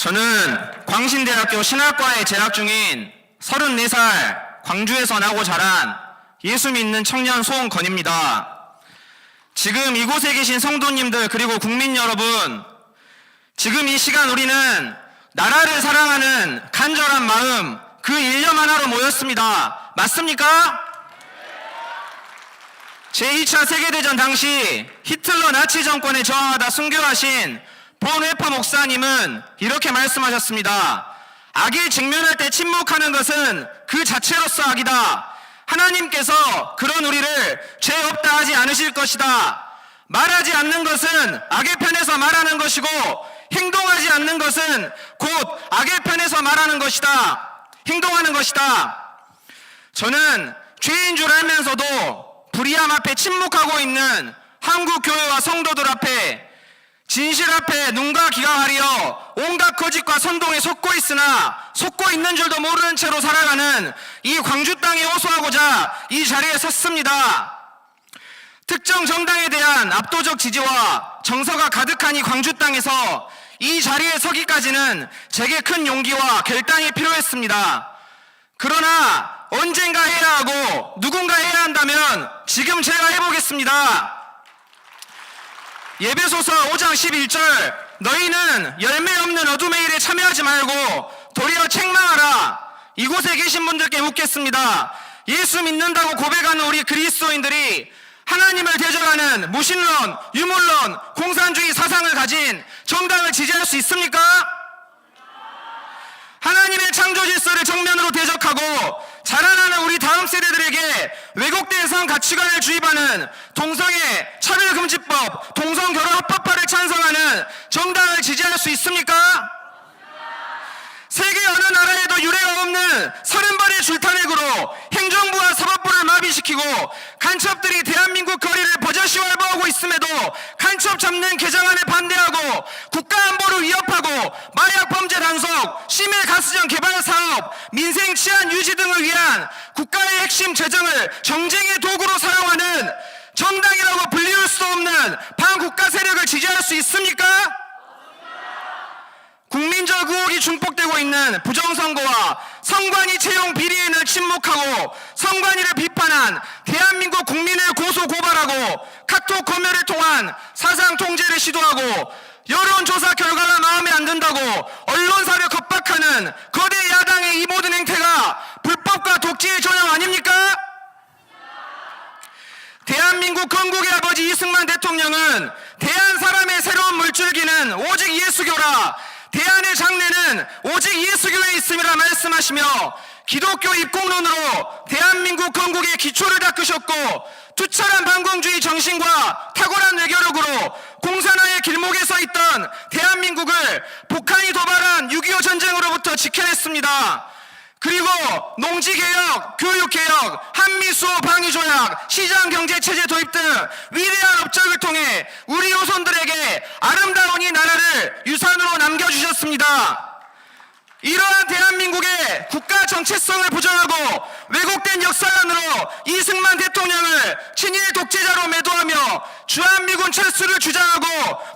저는 광신대학교 신학과에 재학 중인 34살 광주에서 나고 자란 예수 믿는 청년 소은건입니다. 지금 이곳에 계신 성도님들 그리고 국민 여러분, 지금 이 시간 우리는 나라를 사랑하는 간절한 마음 그 일념 하나로 모였습니다. 맞습니까? 제2차 세계대전 당시 히틀러 나치 정권에 저항하다 순교하신 본웨퍼 목사님은 이렇게 말씀하셨습니다. 악에 직면할 때 침묵하는 것은 그 자체로서 악이다. 하나님께서 그런 우리를 죄 없다 하지 않으실 것이다. 말하지 않는 것은 악의 편에서 말하는 것이고 행동하지 않는 것은 곧 악의 편에서 말하는 것이다. 행동하는 것이다. 저는 죄인 줄 알면서도 불의함 앞에 침묵하고 있는 한국 교회와 성도들 앞에 진실 앞에 눈과 귀가 가려 온갖 거짓과 선동에 속고 있으나 속고 있는 줄도 모르는 채로 살아가는 이 광주 땅에 호소하고자 이 자리에 섰습니다. 특정 정당에 대한 압도적 지지와 정서가 가득한 이 광주 땅에서 이 자리에 서기까지는 제게 큰 용기와 결단이 필요했습니다. 그러나 언젠가 해야 하고 누군가 해야 한다면 지금 제가 해보겠습니다. 예배소서 5장 11절 너희는 열매 없는 어둠의 일에 참여하지 말고 도리어 책망하라. 이곳에 계신 분들께 묻겠습니다. 예수 믿는다고 고백하는 우리 그리스도인들이 하나님을 대적하는 무신론, 유물론, 공산주의 사상을 가진 정당을 지지할 수 있습니까? 하나님의 창조 질서를 정면으로 대적하고 자라나는 우리 다음 세대들에게 왜곡된 성 가치관을 주입하는 동성애 차별금지법, 동성결혼 합법화를 찬성하는 정당을 지지할 수 있습니까? 세계 어느 나라에도 유례가 없는 30발의 줄탄핵으로 행정부와 사법부를 마비시키고 간첩들이 대한민국 거리를 버젓이 활보하고 있음에도 간첩 잡는 개정안에 반대하고 국가안보를 위협하고 마약 범죄 단속, 심해 가스전 개발 사업, 민생 치안 유지 등을 위한 국가의 핵심 재정을 정쟁의 도구로 사용하는 정당이라고 불리울 수 없는 반국가 세력을 지지할 수 있습니까? 국민적 의혹이 중폭되고 있는 부정선거와 선관위 채용 비리에 늘 침묵하고 선관위를 비판한 대한민국 국민을 고소 고발하고 카톡 검열을 통한 사상 통제를 시도하고 여론조사 결과가 마음에 안 든다고 언론사를 겁박하는 거대 야당의 이 모든 행태가 불법과 독재의 전형 아닙니까? 대한민국 건국의 아버지 이승만 대통령은 대한 사람의 새로운 물줄기는 오직 예수교라, 대한의 장래는 오직 예수교에 있음이라 말씀하시며 기독교 입공론으로 대한민국 건국의 기초를 닦으셨고 투철한 반공주의 정신과 탁월한 외교력으로 공산화의 길목에 서 있던 대한민국을 북한이 도발한 6.25 전쟁으로부터 지켜냈습니다. 그리고 농지개혁, 교육개혁, 한미수호 방위조약, 시장경제체제 도입 등 위대한 업적을 통해 우리 후손들에게 아름다운 이 나라를 유산으로 남겨주셨습니다. 이러한 대한민국의 국가 정체성을 부정하고 왜곡된 역사관으로 이승만 대통령을 친일 독재자로 매도하며 주한미군 철수를 주장하고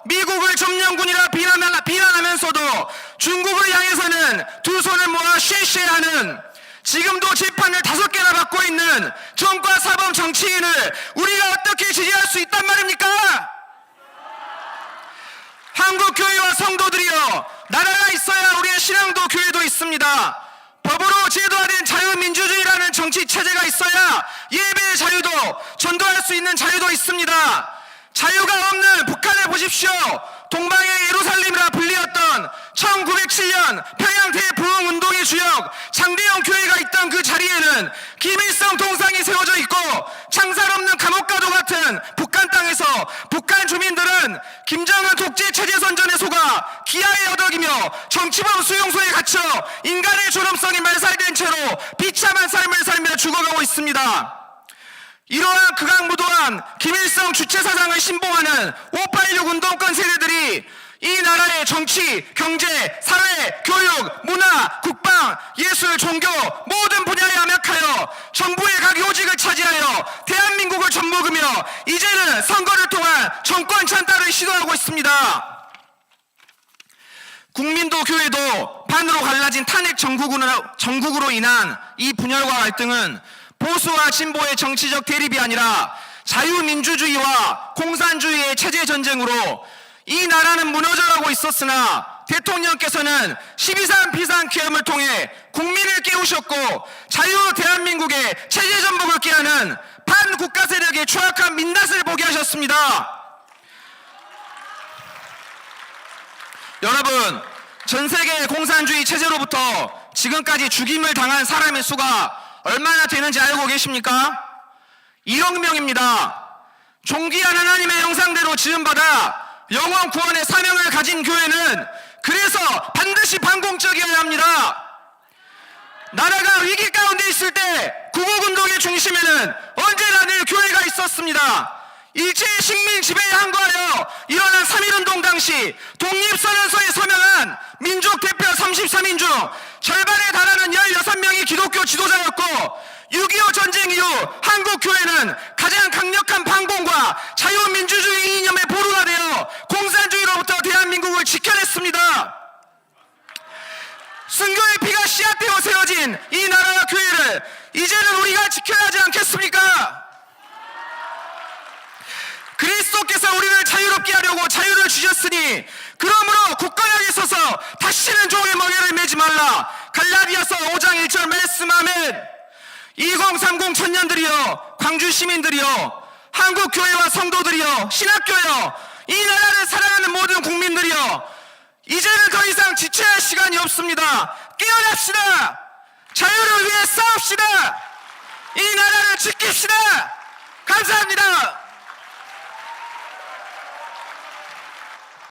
미국을 점령군이라 비난하면서도 중국을 향해서는 두 손을 모아 쉐쉐하는 지금도 재판을 5개나 받고 있는 정과 사범 정치인을 우리가 어떻게 지지할 수 있단 말입니까? 한국교회와 성도들이여, 나라가 있어야 우리의 신앙도 교회도 있습니다. 법으로 제도화된 자유민주주의라는 정치체제가 있어야 예배의 자유도 전도할 수 있는 자유도 있습니다. 자유가 없는 북한을 보십시오. 동방의 예루살렘이라 불리었던 1907년 평양 대부흥운동의 주역 장대영 교회가 있던 그 자리에는 김일성 동상이 세워져 있고 창살 없는 감옥과도 같은 북한 땅에서 북한 주민들은 김정은 독재 체제 선전에 속아 기아에 얻어기며 정치범 수용소에 갇혀 인간의 존엄성이 말살된 채로 비참한 삶을 살며 죽어가고 있습니다. 이러한 극악무도한 김일성 주체사상을 신봉하는 586 운동권 세대들이 이 나라의 정치, 경제, 사회, 교육, 문화, 국방, 예술, 종교 모든 분야에 암약하여 정부의 각 요직을 차지하여 대한민국을 젖먹으며 이제는 선거를 통한 정권 찬탈을 시도하고 있습니다. 국민도 교회도 반으로 갈라진 탄핵 정국으로 인한 이 분열과 갈등은 보수와 진보의 정치적 대립이 아니라 자유민주주의와 공산주의의 체제 전쟁으로 이 나라는 무너져가고 있었으나 대통령께서는 12.3 비상계엄을 통해 국민을 깨우셨고 자유 대한민국의 체제 전복을 꾀하는 반국가 세력의 추악한 민낯을 보게 하셨습니다. 여러분, 전 세계 공산주의 체제로부터 지금까지 죽임을 당한 사람의 수가 얼마나 되는지 알고 계십니까? 1억 명입니다. 존귀한 하나님의 형상대로 지음받아 영원 구원의 사명을 가진 교회는 그래서 반드시 반공적이어야 합니다. 나라가 위기 가운데 있을 때 구국운동의 중심에는 언제나 늘 교회가 있었습니다. 일제의 식민 지배에 항거하여 일어난 3.1운동 당시 독립선언서에 서명한 민족 대표 33인 중 절반에 달하는 16명이 기독교 지도자였고 6.25 전쟁 이후 한국 교회는 가장 강력한 반공과 자유민주주의 이념의 보루가 되어 공산주의로부터 대한민국을 지켜냈습니다. 순교의 피가 씨앗되어 세워진 이 나라와 교회를 이제는 우리가 지켜야 하지 않겠습니까? 그리스도께서 우리를 자유롭게 하려고 자유를 주셨으니 그러므로 굳건하게 서서 다시는 종의 멍에를 매지 말라. 갈라디아서 5장 1절 말씀. 아멘. 2030 청년들이여, 광주 시민들이여, 한국 교회와 성도들이여, 신학교여, 이 나라를 사랑하는 모든 국민들이여, 이제는 더 이상 지쳐야 할 시간이 없습니다. 깨어납시다. 자유를 위해 싸웁시다. 이 나라를 지킵시다. 감사합니다.